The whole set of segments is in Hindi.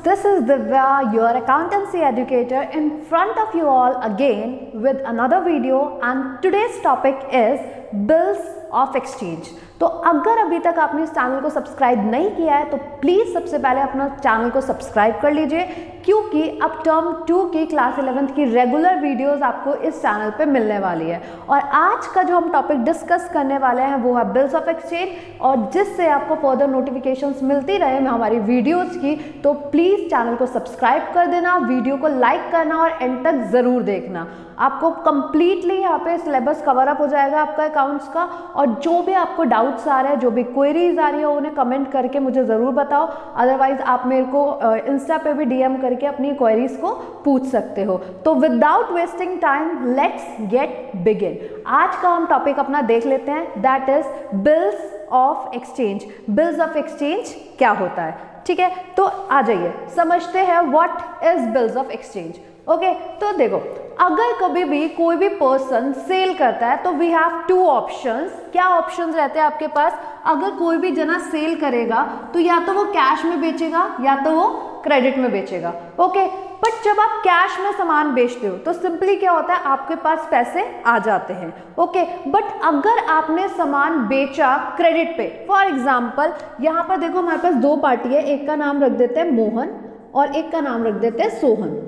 this is Divya, your accountancy educator, in front of you all again with another video, and today's topic is bills of exchange. तो अगर अभी तक आपने इस चैनल को सब्सक्राइब नहीं किया है तो प्लीज़ सबसे पहले अपना चैनल को सब्सक्राइब कर लीजिए, क्योंकि अब टर्म 2 की क्लास 11th की रेगुलर वीडियोस आपको इस चैनल पे मिलने वाली है। और आज का जो हम टॉपिक डिस्कस करने वाले हैं वो है बिल्स ऑफ एक्सचेंज, और जिससे आपको फर्दर नोटिफिकेशंस मिलती रहे हमारी वीडियोज़ की, तो प्लीज़ चैनल को सब्सक्राइब कर देना, वीडियो को लाइक करना और एंड तक ज़रूर देखना। आपको कंप्लीटली यहाँ पे सिलेबस कवर अप हो जाएगा आपका अकाउंट्स का, और जो भी आपको डाउट्स आ रहे हैं, जो भी क्वेरीज आ रही है, उन्हें कमेंट करके मुझे ज़रूर बताओ। अदरवाइज आप मेरे को इंस्टा पे भी डीएम करके अपनी क्वेरीज को पूछ सकते हो। तो without wasting time let's get begin. आज का हम टॉपिक अपना देख लेते हैं, that is bills of exchange. Bills of exchange क्या होता है, ठीक है? तो आ जाइए समझते हैं what is bills of exchange. Okay, तो देखो, अगर कभी भी कोई भी पर्सन सेल करता है तो वी हैव टू ऑप्शंस। क्या ऑप्शंस रहते हैं आपके पास? अगर कोई भी जना सेल करेगा तो या तो वो कैश में बेचेगा या तो वो क्रेडिट में बेचेगा। ओके, बट जब आप कैश में सामान बेचते हो तो सिंपली क्या होता है, आपके पास पैसे आ जाते हैं। ओके, बट अगर आपने सामान बेचा क्रेडिट पे, फॉर एग्जाम्पल यहाँ पर देखो हमारे पास दो पार्टी है, एक का नाम रख देते हैं मोहन और एक का नाम रख देते हैं Sohan.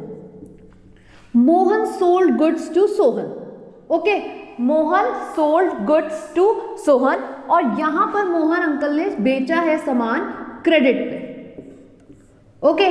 Mohan sold goods to Sohan. Okay, Mohan sold goods to Sohan, और यहां पर मोहन अंकल ने बेचा है सामान क्रेडिट पे। ओके,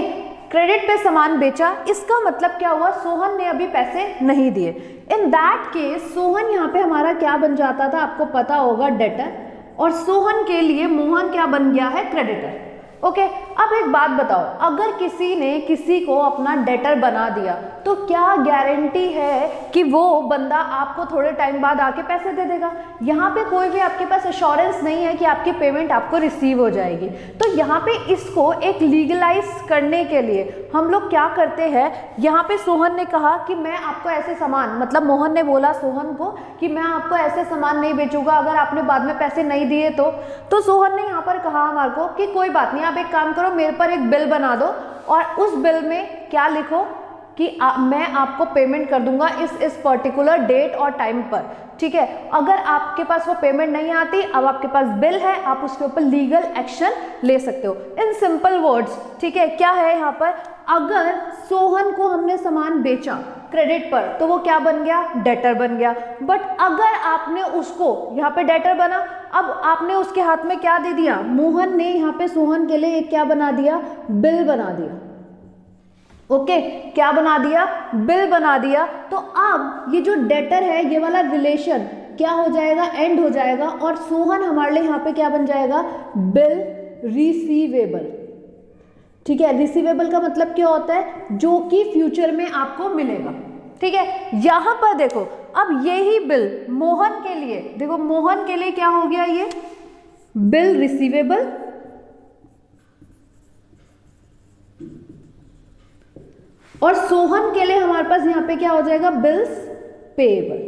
क्रेडिट पे सामान बेचा, इसका मतलब क्या हुआ, सोहन ने अभी पैसे नहीं दिए। इन दैट केस सोहन यहां पे हमारा क्या बन जाता था, आपको पता होगा, डेटर, और सोहन के लिए मोहन क्या बन गया है, क्रेडिटर। ओके, अब एक बात बताओ, अगर किसी ने किसी को अपना डेटर बना दिया तो क्या गारंटी है कि वो बंदा आपको थोड़े टाइम बाद आके पैसे दे देगा? यहाँ पे कोई भी आपके पास एश्योरेंस नहीं है कि आपकी पेमेंट आपको रिसीव हो जाएगी। तो यहाँ पे इसको एक लीगलाइज करने के लिए हम लोग क्या करते हैं, यहाँ पे सोहन ने कहा कि मैं आपको ऐसे सामान, मतलब मोहन ने बोला सोहन को कि मैं आपको ऐसे सामान नहीं बेचूंगा अगर आपने बाद में पैसे नहीं दिए तो सोहन ने यहाँ पर कहा हमारे को कि कोई बात नहीं, आप एक काम करो, मेरे पर एक बिल बना दो और उस बिल में क्या लिखो कि मैं आपको पेमेंट कर दूंगा इस पर्टिकुलर डेट और टाइम पर, ठीक है? अगर आपके पास वो पेमेंट नहीं आती, अब आपके पास बिल है, आप उसके ऊपर लीगल एक्शन ले सकते हो। इन सिंपल वर्ड्स, ठीक है, क्या है यहाँ पर, अगर सोहन को हमने सामान बेचा क्रेडिट पर तो वो क्या बन गया, डेटर बन गया। बट अगर आपने उसको, यहाँ पे डेटर बना, अब आपने उसके हाथ में क्या दे दिया, मोहन ने यहाँ पे सोहन के लिए एक क्या बना दिया, बिल बना दिया। ओके, क्या बना दिया, बिल बना दिया। तो अब ये जो डेटर है, ये वाला रिलेशन क्या हो जाएगा, एंड हो जाएगा, और सोहन हमारे लिए यहाँ पे क्या बन जाएगा, बिल रिसीवेबल। ठीक है, रिसीवेबल का मतलब क्या होता है, जो कि फ्यूचर में आपको मिलेगा। ठीक है, यहां पर देखो, अब यही बिल मोहन के लिए, देखो मोहन के लिए क्या हो गया, ये बिल रिसीवेबल, और सोहन के लिए हमारे पास यहां पे क्या हो जाएगा, बिल्स पेएबल।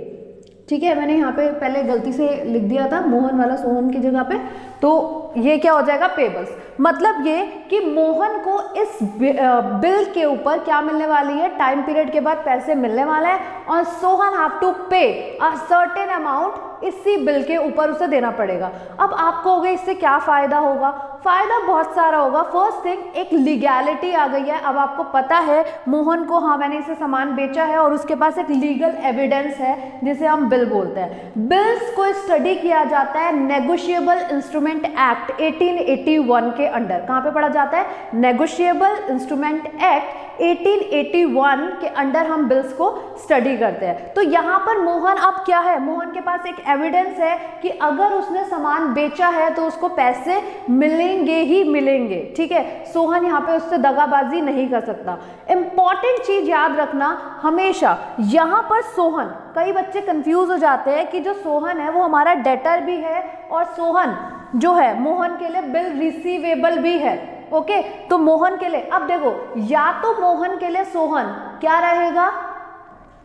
ठीक है, मैंने यहाँ पे पहले गलती से लिख दिया था मोहन वाला सोहन की जगह पे, तो ये क्या हो जाएगा, पेबल्स। मतलब ये कि मोहन को इस बिल के ऊपर क्या मिलने वाली है, टाइम पीरियड के बाद पैसे मिलने वाला है, और Sohan have to pay a certain amount इसी बिल के ऊपर उसे देना पड़ेगा। अब आपको होगा इससे क्या फायदा होगा, फायदा बहुत सारा होगा। फर्स्ट थिंग, एक लीगैलिटी आ गई है। अब आपको पता है मोहन को, हाँ मैंने इसे सामान बेचा है और उसके पास एक लीगल एविडेंस है जिसे हम बिल बोलते हैं। बिल्स को स्टडी किया जाता है नेगोशिएबल इंस्ट्रूमेंट एक्ट 1881 के अंडर। कहाँ पे पढ़ा जाता है, नेगोशिएबल इंस्ट्रूमेंट एक्ट 1881 के अंडर हम बिल्स को स्टडी करते हैं। तो यहाँ पर मोहन, अब क्या है, मोहन के पास एक एविडेंस है कि अगर उसने सामान बेचा है तो उसको पैसे मिलेंगे ही मिलेंगे। ठीक है, सोहन यहाँ पे उससे दगाबाजी नहीं कर सकता। इंपॉर्टेंट चीज याद रखना हमेशा, यहाँ पर सोहन, कई बच्चे कंफ्यूज हो जाते हैं कि जो सोहन है वो हमारा डेटर भी है और सोहन जो है मोहन के लिए बिल रिसीवेबल भी है। ओके, तो मोहन के लिए, अब देखो, या तो मोहन के लिए सोहन क्या रहेगा,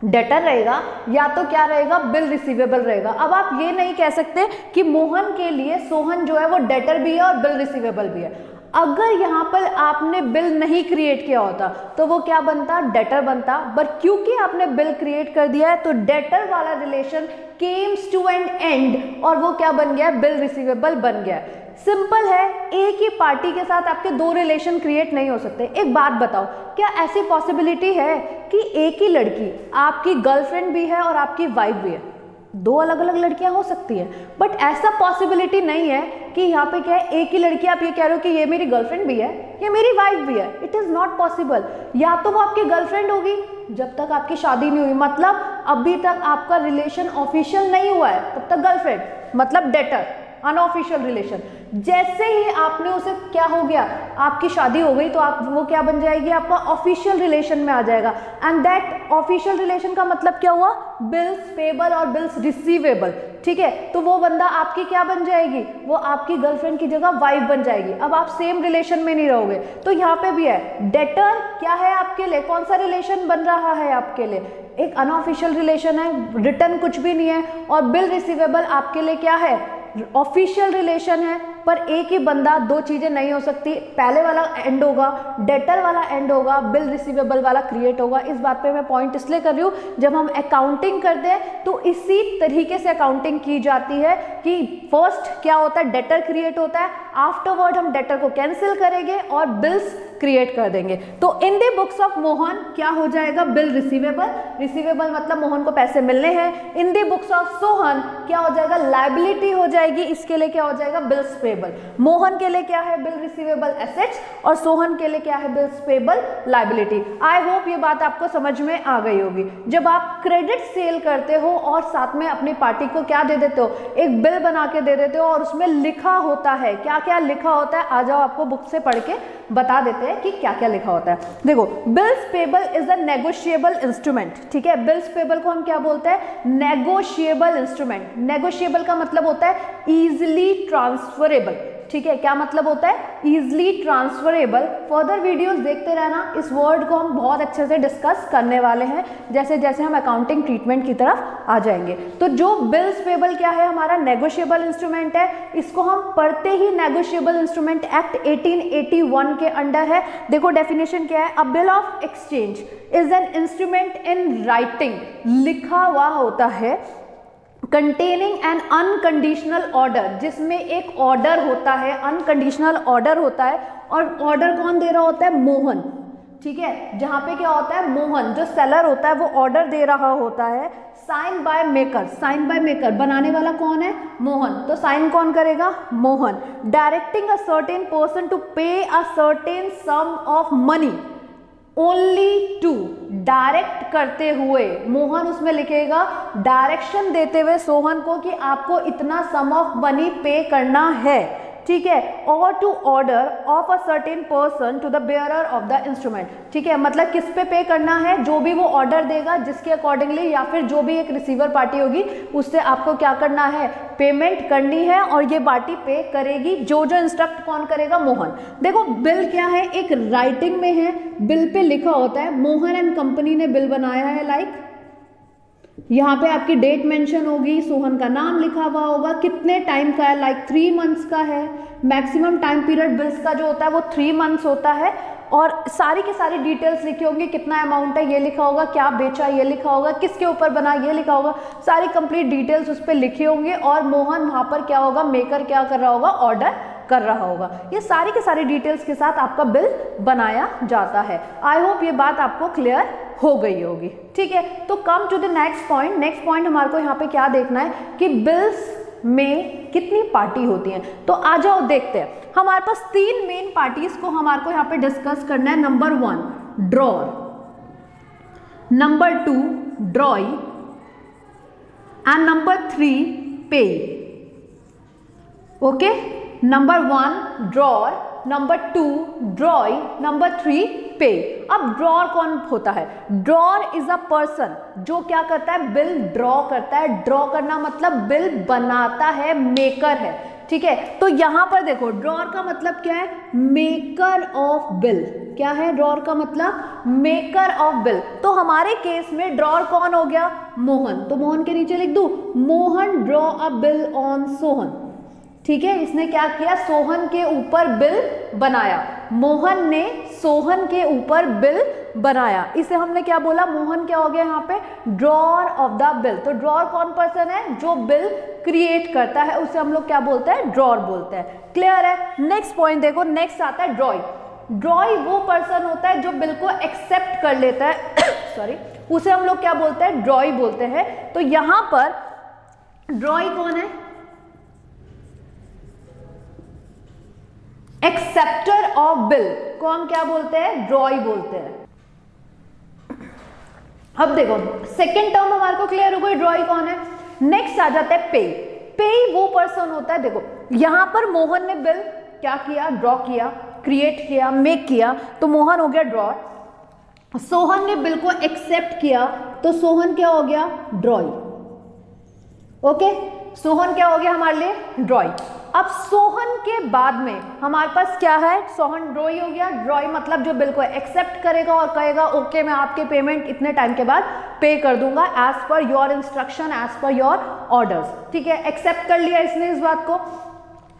डेटर रहेगा, या तो क्या रहेगा, बिल रिसीवेबल रहेगा। अब आप ये नहीं कह सकते कि मोहन के लिए सोहन जो है वो डेटर भी है और बिल रिसीवेबल भी है। अगर यहाँ पर आपने बिल नहीं क्रिएट किया होता तो वो क्या बनता, डेटर बनता, बट क्योंकि आपने बिल क्रिएट कर दिया है तो डेटर वाला relation comes to an end और वो क्या बन गया, बिल रिसीवेबल बन गया। सिंपल है, एक ही पार्टी के साथ आपके दो रिलेशन क्रिएट नहीं हो सकते। एक बात बताओ, क्या ऐसी पॉसिबिलिटी है कि एक ही लड़की आपकी गर्लफ्रेंड भी है और आपकी वाइफ भी है? दो अलग अलग लड़कियां हो सकती हैं, बट ऐसा पॉसिबिलिटी नहीं है कि यहाँ पे क्या है, एक ही लड़की आप ये कह रहे हो कि ये मेरी गर्लफ्रेंड भी है, ये मेरी वाइफ भी है। It is not possible. या तो वो आपकी गर्लफ्रेंड होगी जब तक आपकी शादी नहीं हुई, मतलब अभी तक आपका रिलेशन ऑफिशियल नहीं हुआ है, तब तक गर्लफ्रेंड, मतलब डेटर, अनऑफिशियल रिलेशन। जैसे ही आपने उसे, क्या हो गया, आपकी शादी हो गई, तो आप वो क्या बन जाएगी, आपका ऑफिशियल रिलेशन में आ जाएगा। एंड दैट ऑफिशियल रिलेशन का मतलब क्या हुआ, बिल्स पेबल और बिल्स रिसीवेबल। ठीक है, तो वो बंदा आपकी क्या बन जाएगी, वो आपकी गर्लफ्रेंड की जगह वाइफ बन जाएगी। अब आप सेम रिलेशन में नहीं रहोगे। तो यहाँ पे भी है, डेटर क्या है आपके लिए, कौन सा रिलेशन बन रहा है आपके लिए, एक अनऑफिशियल रिलेशन है, रिटर्न कुछ भी नहीं है। और बिल रिसीवेबल आपके लिए क्या है, ऑफिशियल रिलेशन है। पर एक ही बंदा, दो चीजें नहीं हो सकती, पहले वाला एंड होगा, डेटर वाला एंड होगा, बिल रिसीवेबल वाला क्रिएट होगा। इस बात पे मैं पॉइंट इसलिए कर रही हूँ, जब हम अकाउंटिंग करते हैं तो इसी तरीके से अकाउंटिंग की जाती है कि फर्स्ट क्या होता है, डेटर क्रिएट होता है, आफ्टरवर्ड हम डेटर को कैंसिल करेंगे और बिल्स क्रिएट कर देंगे। तो in the books of Mohan क्या हो जाएगा, बिल रिसीवेबल, रिसीवेबल मतलब मोहन को पैसे मिलने हैं। In the books of Sohan क्या हो जाएगा, लायबिलिटी हो जाएगी, इसके लिए क्या हो जाएगा, बिल्स पेबल। मोहन के लिए क्या है, बिल रिसीवेबल एसेट्स, और सोहन के लिए क्या है, bills payable liability. I hope ये बात आपको समझ में आ गई होगी। जब आप क्रेडिट सेल करते हो और साथ में अपनी पार्टी को क्या दे देते हो, एक बिल बना के दे देते हो और उसमें लिखा होता है, क्या क्या लिखा होता है, आ जाओ आपको बुक से पढ़ के बता देते हैं कि क्या क्या लिखा होता है। देखो, bills payable is a negotiable instrument. ठीक है, बिल्स पेबल को हम क्या बोलते हैं, नेगोशिएबल इंस्ट्रूमेंट। नेगोशिएबल का मतलब होता है इजिली ट्रांसफरेबल। ठीक है, क्या मतलब होता है, इजिली ट्रांसफरेबल। फर्दर वीडियोस देखते रहना, इस वर्ड को हम बहुत अच्छे से डिस्कस करने वाले हैं जैसे जैसे हम अकाउंटिंग ट्रीटमेंट की तरफ आ जाएंगे। तो जो बिल्स पेबल क्या है, हमारा नेगोशिएबल इंस्ट्रूमेंट है। इसको हम पढ़ते ही नेगोशिएबल इंस्ट्रूमेंट एक्ट 1881 के अंडर है। देखो डेफिनेशन क्या है, अ bill of exchange is an instrument in writing, लिखा हुआ होता है, कंटेनिंग एन अनकंडीशनल ऑर्डर, जिसमें एक ऑर्डर होता है, अनकंडीशनल ऑर्डर होता है। और ऑर्डर कौन दे रहा होता है, मोहन। ठीक है, जहां पे क्या होता है, मोहन जो सेलर होता है वो ऑर्डर दे रहा होता है, sign by maker. Sign by maker, बनाने वाला कौन है, मोहन, तो साइन कौन करेगा, Mohan. Directing a certain person to pay a certain sum of money only to, direct करते हुए, मोहन उसमें लिखेगा, डायरेक्शन देते हुए सोहन को कि आपको इतना सम ऑफ मनी पे करना है। ठीक है, और to order of a certain person to the bearer of the instrument. ठीक है, मतलब किस पे करना है, जो भी वो ऑर्डर देगा जिसके अकॉर्डिंगली, या फिर जो भी एक रिसीवर पार्टी होगी उससे आपको क्या करना है, पेमेंट करनी है, और ये पार्टी पे करेगी। जो जो इंस्ट्रक्ट कौन करेगा, मोहन। देखो बिल क्या है, एक राइटिंग में है, बिल पे लिखा होता है मोहन एंड कंपनी ने बिल बनाया है, लाइक यहाँ पे आपकी डेट मेंशन होगी, सोहन का नाम लिखा हुआ होगा, कितने टाइम का है, लाइक 3 मंथ्स का है। मैक्सिमम टाइम पीरियड बिल्स का जो होता है वो 3 मंथ्स होता है। और सारी की सारी डिटेल्स लिखी होंगी, कितना अमाउंट है ये लिखा होगा, क्या बेचा ये लिखा होगा, किसके ऊपर बना ये लिखा होगा, सारी कंप्लीट डिटेल्स उस पर लिखी होंगी। और मोहन वहाँ पर क्या होगा, मेकर क्या कर रहा होगा, ऑर्डर कर रहा होगा। ये सारी के सारी डिटेल्स के साथ आपका बिल बनाया जाता है। आई होप ये बात आपको क्लियर हो गई होगी। ठीक है, तो come to the next point. Next point हमारे को यहाँ पे क्या देखना है कि बिल्स में कितनी पार्टी होती हैं। तो आ जाओ देखते हैं। हमारे पास 3 मेन पार्टीज को हमारे को यहाँ पे डिस्कस करना है। Number 1 drawer, number 2 ड्रॉई and number 3 पे। Okay, number 1 drawer, number 2 ड्रॉई, number 3 पे। अब ड्रॉर कौन होता है, ड्रॉर इज अ पर्सन जो क्या करता है, बिल ड्रॉ करता है। ड्रॉ करना मतलब बिल बनाता है, मेकर है। ठीक है, तो यहां पर देखो ड्रॉर का मतलब क्या है, मेकर ऑफ बिल। क्या है ड्रॉर का मतलब, मेकर ऑफ बिल। तो हमारे केस में ड्रॉर कौन हो गया, मोहन। तो मोहन के नीचे लिख दूं, Mohan draw a bill on Sohan. ठीक है, इसने क्या किया, सोहन के ऊपर बिल बनाया, मोहन ने सोहन के ऊपर बिल बनाया। इसे हमने क्या बोला, मोहन क्या हो गया यहाँ पे, ड्रॉअर ऑफ द बिल। तो ड्रॉअर कौन पर्सन है, जो बिल क्रिएट करता है, उसे हम लोग क्या बोलते हैं, ड्रॉअर बोलते हैं। क्लियर है। नेक्स्ट पॉइंट देखो, नेक्स्ट आता है ड्रॉई। ड्रॉई वो पर्सन होता है जो बिल को एक्सेप्ट कर लेता है सॉरी, उसे हम लोग क्या बोलते हैं, ड्रॉई बोलते हैं। तो यहां पर ड्रॉई कौन है, एक्सेप्टर ऑफ बिल को हम क्या बोलते हैं, ड्रॉई बोलते हैं। अब देखो सेकेंड टर्म हमारे को क्लियर हो गई, ड्रॉई कौन है। नेक्स्ट आ जाता है पे। पे वो पर्सन होता है, देखो यहां पर मोहन ने बिल क्या किया, ड्रॉ किया, क्रिएट किया, मेक किया, तो मोहन हो गया ड्रॉअर। सोहन ने बिल को एक्सेप्ट किया, तो सोहन क्या हो गया, ड्रॉई। ओके, सोहन क्या हो गया हमारे लिए, ड्रॉई। अब सोहन के बाद में हमारे पास क्या है, सोहन ड्रॉई हो गया। ड्रॉई मतलब जो बिल को एक्सेप्ट करेगा और कहेगा ओके मैं आपके पेमेंट इतने टाइम के बाद पे कर दूंगा as per your instruction, as per your orders. ठीक है, एक्सेप्ट कर लिया इसने इस बात को।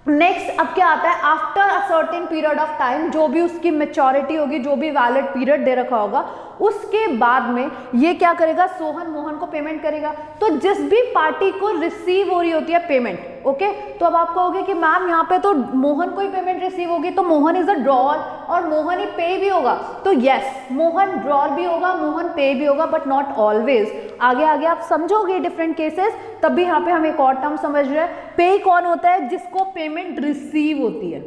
नेक्स्ट अब क्या आता है, after a certain period of time, जो भी उसकी मैच्योरिटी होगी, जो भी वैलिड पीरियड दे रखा होगा, उसके बाद में ये क्या करेगा, सोहन मोहन को पेमेंट करेगा। तो जिस भी पार्टी को रिसीव हो रही होती है पेमेंट, ओके, तो अब आप कहोगे कि मैम यहाँ पे तो मोहन को ही पेमेंट रिसीव होगी, तो मोहन इज अ ड्रॉअर और मोहन ही पे भी होगा। तो यस, मोहन ड्रॉअर भी होगा, मोहन पे भी होगा, बट नॉट ऑलवेज। आगे आगे आप समझोगे डिफरेंट केसेस, तब भी यहाँ पे हम एक और टर्म समझ रहे हैं। पे कौन होता है, जिसको पेमेंट रिसीव होती है,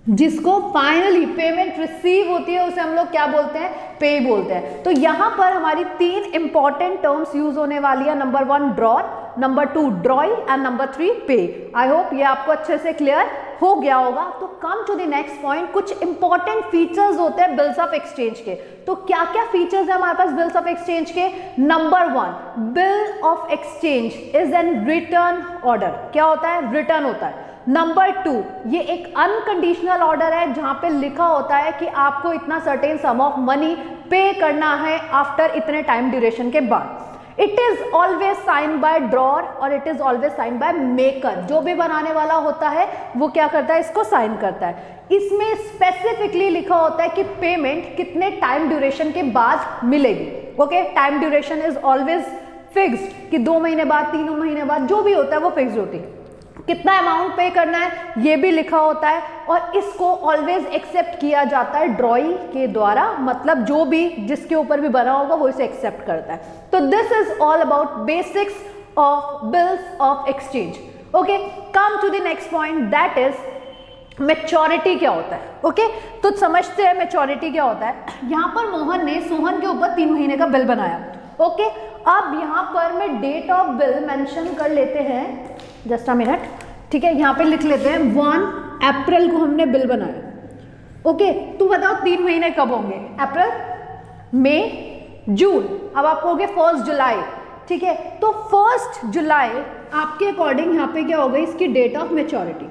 जिसको फाइनली पेमेंट रिसीव होती है, उसे हम लोग क्या बोलते हैं, पे बोलते हैं। तो यहां पर हमारी तीन इंपॉर्टेंट टर्म्स यूज होने वाली है, number 1 drawer, number 2 ड्रॉई and number 3 पे। आई होप ये आपको अच्छे से क्लियर हो गया होगा। तो come to the next point, कुछ इंपॉर्टेंट फीचर्स होते हैं बिल्स ऑफ एक्सचेंज के। तो क्या क्या फीचर्स है हमारे पास बिल्स ऑफ एक्सचेंज के। Number 1, bill of exchange is an return order. क्या होता है, रिटर्न होता है। नंबर 2, ये एक अनकंडीशनल ऑर्डर है जहां पे लिखा होता है कि आपको इतना सर्टेन सम ऑफ मनी पे करना है आफ्टर इतने टाइम ड्यूरेशन के बाद। It is always sign by drawer और it is always sign by maker. जो भी बनाने वाला होता है वो क्या करता है, इसको साइन करता है। इसमें स्पेसिफिकली लिखा होता है कि पेमेंट कितने टाइम ड्यूरेशन के बाद मिलेगी। Okay, time duration is always fixed कि 2 महीने बाद, 3 महीने बाद, जो भी होता है वो फिक्स्ड होती है। कितना अमाउंट पे करना है ये भी लिखा होता है, और इसको ऑलवेज एक्सेप्ट किया जाता है ड्रॉई के द्वारा, मतलब जो भी जिसके ऊपर भी बना होगा वो इसे एक्सेप्ट करता है। तो this is all about basics of bills of exchange. Okay, come to the next point, that is maturity क्या होता है। ओके, तो समझते हैं मैच्योरिटी क्या होता है। यहां पर मोहन ने सोहन के ऊपर 3 महीने का बिल बनाया। ओके, अब यहां पर मैं डेट ऑफ बिल मेंशन कर लेते हैं, जस्ट अ मिनट। ठीक है, यहाँ पे लिख लेते हैं 1 अप्रैल को हमने बिल बनाया। ओके, तो बताओ 3 महीने कब होंगे, अप्रैल, मई, जून। अब आप कहोगे 1 जुलाई। ठीक है, तो 1 जुलाई आपके अकॉर्डिंग यहाँ पे क्या होगा, इसकी डेट ऑफ मैच्योरिटी।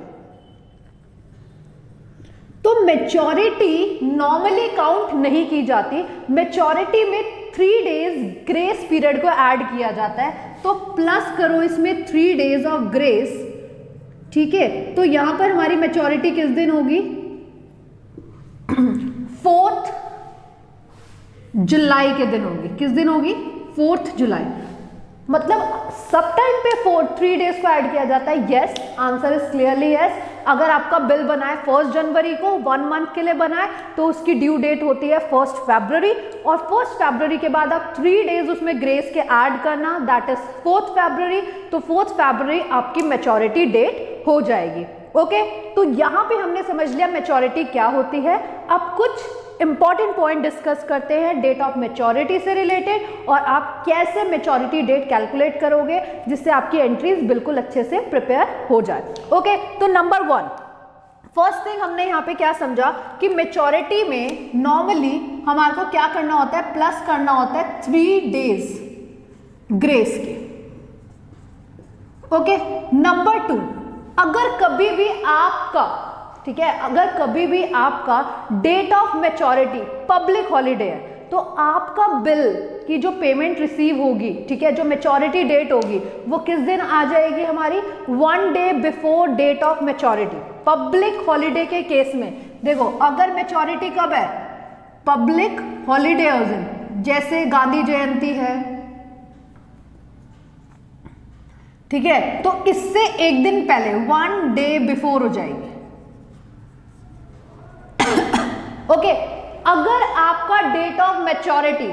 तो मैच्योरिटी नॉर्मली काउंट नहीं की जाती, मैच्योरिटी में 3 डेज ग्रेस पीरियड को ऐड किया जाता है। तो प्लस करो इसमें 3 डेज ऑफ ग्रेस। ठीक है, तो यहां पर हमारी मैच्योरिटी किस दिन होगी, 4 जुलाई के दिन होगी। किस दिन होगी, 4 जुलाई। मतलब सब टाइम पे 3 डेज को ऐड किया जाता है। Yes, answer is clearly yes. अगर आपका बिल बना है 1 जनवरी को, 1 मंथ के लिए बना है, तो उसकी ड्यू डेट होती है 1 फरवरी, और 1 फरवरी के बाद आप 3 डेज उसमें ग्रेस के ऐड करना, दैट इज 4 फरवरी। तो 4 फरवरी आपकी मैच्योरिटी डेट हो जाएगी। ओके, तो यहां पे हमने समझ लिया मैच्योरिटी क्या होती है। अब कुछ इंपॉर्टेंट पॉइंट डिस्कस करते हैं डेट ऑफ मैच्योरिटी से रिलेटेड, और आप कैसे मैच्योरिटी डेट कैलकुलेट करोगे जिससे आपकी एंट्रीज बिल्कुल अच्छे से प्रिपेयर हो जाए। ओके, तो नंबर 1, फर्स्ट थिंग हमने यहाँ पे क्या समझा कि मैच्योरिटी में नॉर्मली हमारे को क्या करना होता है, प्लस करना होता है 3 डेज ग्रेस के। ओके, नंबर 2, अगर कभी भी आपका, ठीक है, अगर कभी भी आपका date of maturity public holiday है, तो आपका बिल की जो पेमेंट रिसीव होगी, ठीक है, जो मैच्योरिटी डेट होगी वो किस दिन आ जाएगी हमारी, 1 day before date of maturity. Public holiday के केस में देखो, अगर मैच्योरिटी कब है, पब्लिक हॉलीडे उस दिन, जैसे गांधी जयंती है, ठीक है, तो इससे एक दिन पहले 1 डे बिफोर हो जाएगी। ओके, अगर आपका date of maturity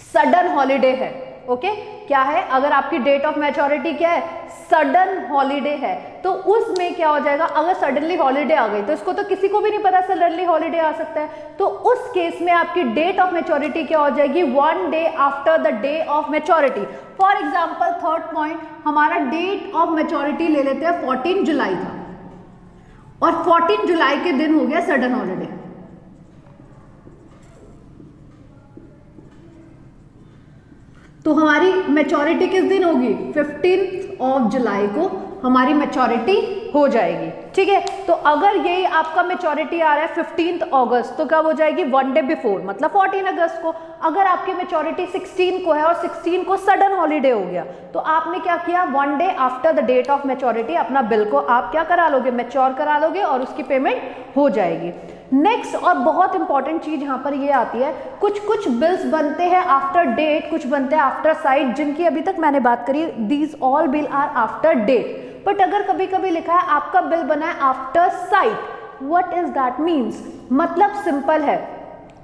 sudden holiday है, ओके, क्या है, अगर आपकी डेट ऑफ मैच्योरिटी क्या है, सडन हॉलीडे है, तो उसमें क्या हो जाएगा, अगर सडनली हॉलीडे आ गई तो इसको तो किसी को भी नहीं पता सडनली हॉलीडे आ सकता है, तो उस केस में आपकी डेट ऑफ मैच्योरिटी क्या हो जाएगी, 1 day after the day of maturity. For example, third point, हमारा डेट ऑफ मैच्योरिटी ले लेते हैं 14 जुलाई था, और 14 जुलाई के दिन हो गया सडन हॉलीडे, तो हमारी मैच्योरिटी किस दिन होगी, 15 जुलाई को हमारी मैच्योरिटी हो जाएगी। ठीक है, तो अगर ये आपका मैच्योरिटी आ रहा है 15 अगस्त, तो कब हो जाएगी, 1 डे बिफोर, मतलब 14 अगस्त को। अगर आपकी मैच्योरिटी 16 को है और 16 को सडन हॉलीडे हो गया, तो आपने क्या किया, 1 day after the date of maturity अपना बिल को आप क्या करा लोगे, मैच्योर करा लोगे और उसकी पेमेंट हो जाएगी। नेक्स्ट और बहुत इंपॉर्टेंट चीज यहाँ पर ये आती है, कुछ बिल्स बनते हैं आफ्टर डेट, कुछ बनते हैं आफ्टर साइट, जिनकी अभी तक मैंने बात करी, these all bill are after date. But अगर कभी कभी लिखा है आपका बिल बना है after sight, what is that means, मतलब सिंपल है,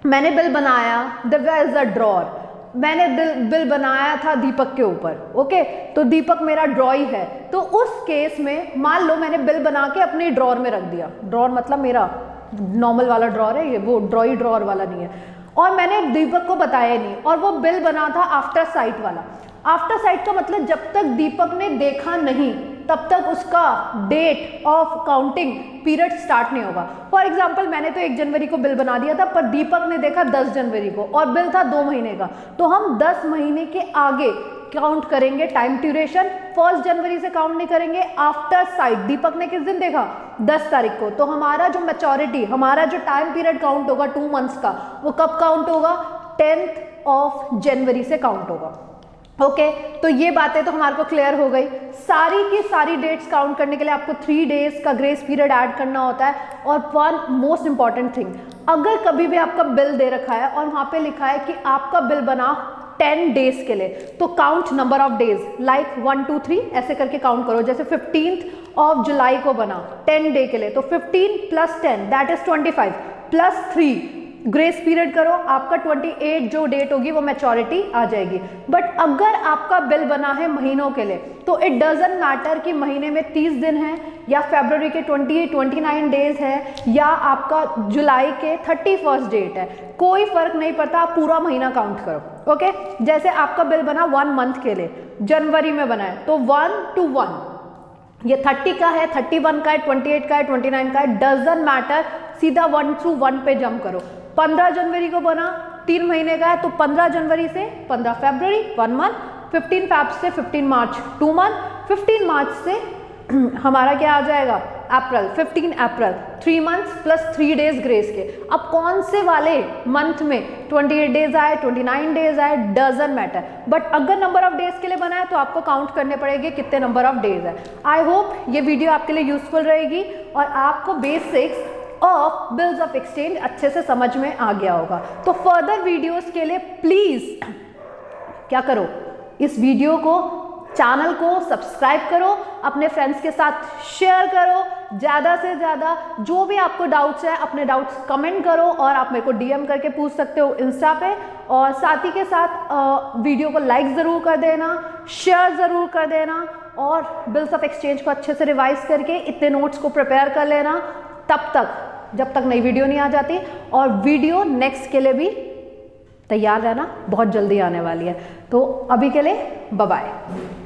मैंने बिल बनाया, दिव्या इज अ ड्रॉर, मैंने बिल बनाया था दीपक के ऊपर, ओके, तो दीपक मेरा ड्रॉई है, तो उस केस में मान लो मैंने बिल बना के अपने ड्रॉर में रख दिया, ड्रॉर मतलब मेरा नॉर्मल वाला ड्रॉर है ये, वो ड्रॉई ड्रॉर वाला नहीं है, और मैंने दीपक को बताया नहीं, और वो बिल बना था आफ्टर साइट वाला। आफ्टर साइट का मतलब जब तक दीपक ने देखा नहीं तब तक उसका date of counting period start नहीं होगा। फॉर एग्जाम्पल, मैंने तो 1 जनवरी को बिल बना दिया था, पर दीपक ने देखा 10 जनवरी को और बिल था 2 महीने का, तो हम 10 महीने के आगे काउंट करेंगे टाइम ड्यूरेशन, 1 जनवरी से काउंट नहीं करेंगे। आफ्टर साइट दीपक ने किस दिन देखा, 10 तारीख को, तो हमारा जो मैच्योरिटी, हमारा जो टाइम पीरियड काउंट होगा 2 मंथ्स का, वो कब काउंट होगा, 10 जनवरी से काउंट होगा। ओके, तो ये बातें तो हमारे को क्लियर हो गई। सारी की सारी डेट्स काउंट करने के लिए आपको 3 डेज का ग्रेस पीरियड ऐड करना होता है। और वन मोस्ट इंपॉर्टेंट थिंग, अगर कभी भी आपका बिल दे रखा है और वहाँ पे लिखा है कि आपका बिल बना 10 डेज के लिए, तो count number of days, like 1 2 3 ऐसे करके काउंट करो। जैसे 15 जुलाई को बना 10 डे के लिए, तो 15 + 10 दैट इज 25 + 3 ग्रेस पीरियड करो, आपका 28 जो डेट होगी वो मैच्योरिटी आ जाएगी। बट अगर आपका बिल बना है महीनों के लिए, तो इट डजंट मैटर कि महीने में 30 दिन है या फरवरी के 29 डेज है या आपका जुलाई के 31 डेट है, कोई फर्क नहीं पड़ता, आप पूरा महीना काउंट करो। ओके, जैसे आपका बिल बना 1 मंथ के लिए, जनवरी में बना है, तो 1 to 1 ये 30 का है, 31 का है, 28 का है, 29 का है, डजंट मैटर, सीधा 1 through 1 पे जंप करो। 15 जनवरी को बना, 3 महीने का है, तो 15 जनवरी से 15 फरवरी 1 मंथ, 15 फैब से 15 मार्च 2 मंथ, 15 मार्च से हमारा क्या आ जाएगा, अप्रैल, 15 अप्रैल 3 मंथ्स + 3 डेज ग्रेस के। अब कौन से वाले मंथ में 28 डेज आए, 29 डेज आए, डजंट मैटर, बट अगर नंबर ऑफ डेज के लिए बना है तो आपको काउंट करने पड़ेंगे कितने नंबर ऑफ डेज है। आई होप ये वीडियो आपके लिए यूजफुल रहेगी और आपको basics of bills of exchange अच्छे से समझ में आ गया होगा। तो फर्दर वीडियोस के लिए प्लीज क्या करो, इस वीडियो को, चैनल को सब्सक्राइब करो, अपने फ्रेंड्स के साथ शेयर करो, ज़्यादा से ज़्यादा जो भी आपको डाउट्स है अपने डाउट्स कमेंट करो, और आप मेरे को DM करके पूछ सकते हो इंस्टा पे। और साथ ही के साथ वीडियो को लाइक ज़रूर कर देना, शेयर ज़रूर कर देना, और बिल्स ऑफ एक्सचेंज को अच्छे से रिवाइज करके इतने नोट्स को प्रिपेयर कर लेना, तब तक जब तक नई वीडियो नहीं आ जाती। और वीडियो नेक्स्ट के लिए भी तैयार रहना, बहुत जल्दी आने वाली है। तो अभी के लिए बाय बाय।